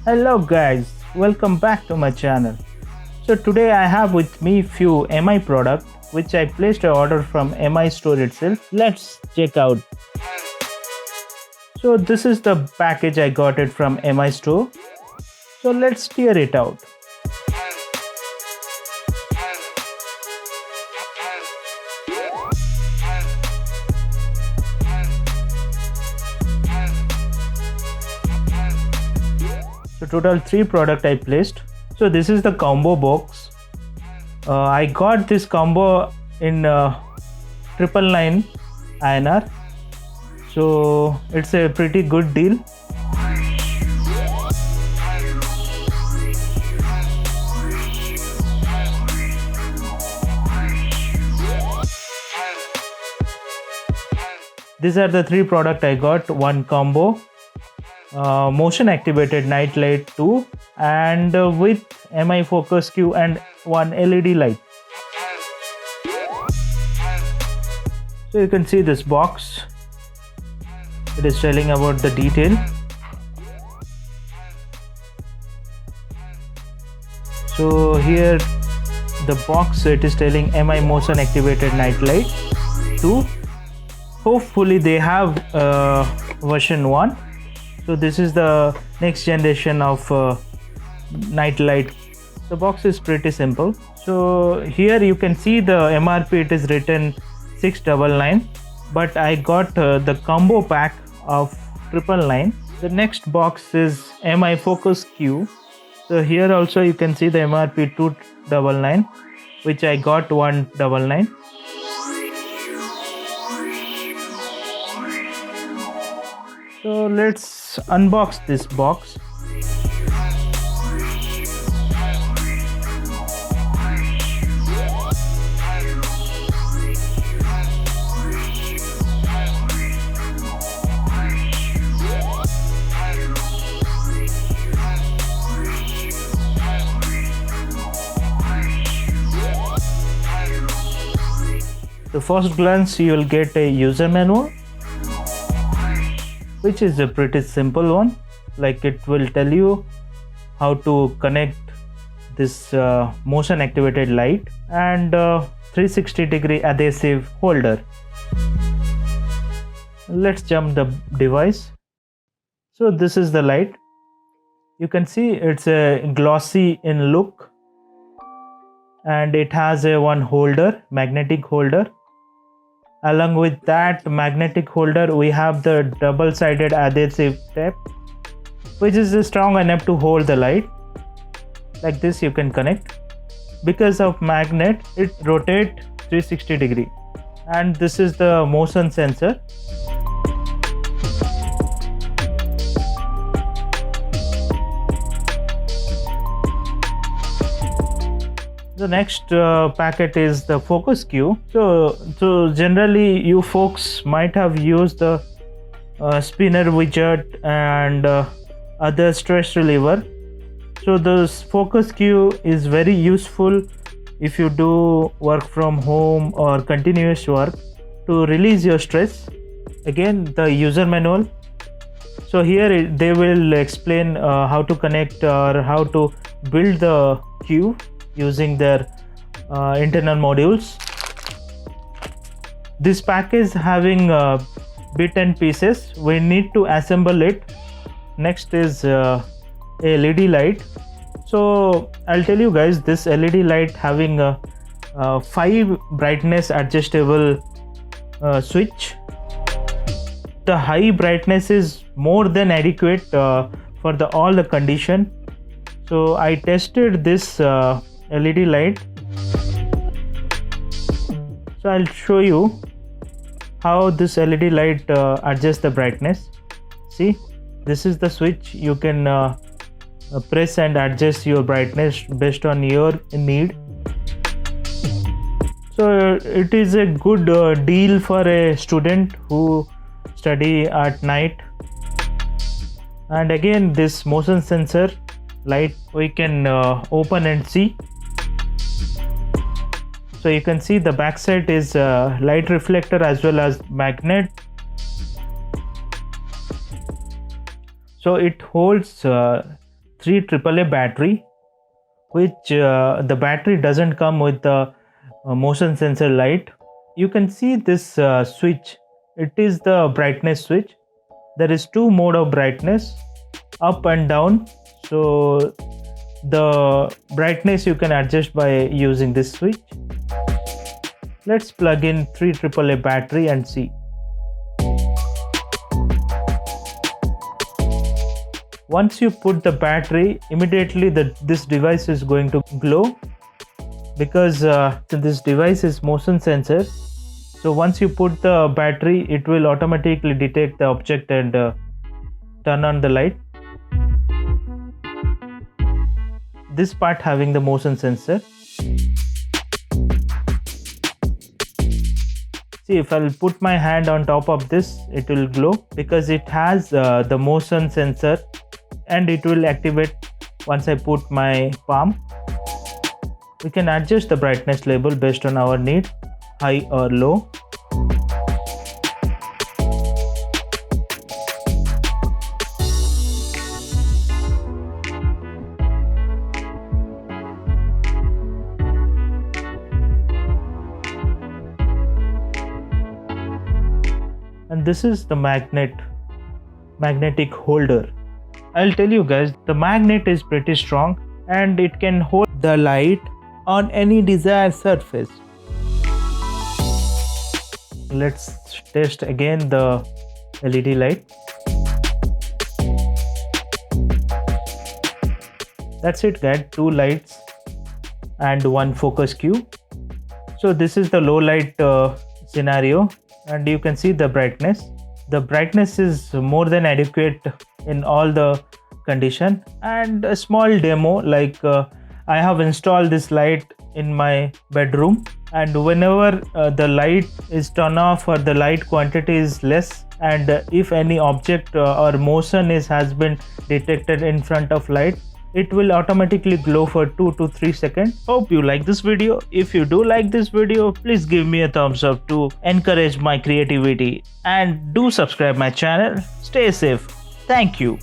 Hello guys, welcome back to my channel. So today I have with me few MI product which I placed an order from MI store itself. Let's check out. So this is the package I got it from MI store. So let's tear it out. So total 3 product I placed. So this is the combo box. I got this combo in 999 INR. So it's a pretty good deal. These are the 3 product I got. One combo, motion activated night light 2, and with MI focus cue and one LED light. So you can see this box. It is telling about the detail. So here the box, it is telling MI motion activated night light 2. Hopefully they have version 1. So this is the next generation of night light. The box is pretty simple. So here you can see the MRP, it is written 699, but I got the combo pack of 999. The next box is MI focus cue. So here also you can see the MRP 299, which I got 199. So let's unbox this box. The first glance you will get a user manual, which is a pretty simple one. Like, it will tell you how to connect this motion activated light and 360-degree adhesive holder. Let's jump the device. So this is the light. You can see it's a glossy in look, and it has a one holder, magnetic holder. Along with that magnetic holder, we have the double-sided adhesive tape, which is strong enough to hold the light. Like this you can connect. Because of magnet, it rotates 360-degree. And this is the motion sensor. The next packet is the focus cue. So generally you folks might have used the spinner widget and other stress reliever. So this focus cue is very useful if you do work from home or continuous work to release your stress. Again, the user manual. So here they will explain how to connect or how to build the cue using their internal modules. This pack is having bit and pieces. We need to assemble it. Next is a LED light. So I'll tell you guys, this LED light having a 5 brightness adjustable switch. The high brightness is more than adequate for all the condition. So I tested this LED light. So I'll show you how this LED light adjusts the brightness. See, this is the switch. You can press and adjust your brightness based on your need. So it is a good deal for a student who study at night. And again, this motion sensor light we can open and see. So you can see the backside is light reflector as well as magnet. So it holds 3 AAA battery, which the battery doesn't come with the motion sensor light. You can see this switch. It is the brightness switch. There is 2 mode of brightness, up and down. So the brightness you can adjust by using this switch. Let's plug in 3 AAA battery and see. Once you put the battery, immediately this device is going to glow, because this device is motion sensor. So once you put the battery, it will automatically detect the object and turn on the light. This part having the motion sensor. See, if I'll put my hand on top of this, it will glow because it has the motion sensor, and it will activate once I put my palm. We can adjust the brightness level based on our need, high or low. And this is the magnetic holder. I'll tell you guys, the magnet is pretty strong and it can hold the light on any desired surface. Let's test again the LED light. That's it guys, 2 lights and 1 focus cube. So this is the low light scenario, and you can see the brightness. The brightness is more than adequate in all the condition. And a small demo, like I have installed this light in my bedroom, and whenever the light is turned off or the light quantity is less, and if any object or motion has been detected in front of light, it will automatically glow for 2 to 3 seconds. Hope you like this video. If you do like this video, please give me a thumbs up to encourage my creativity, and do subscribe my channel. Stay safe. Thank you.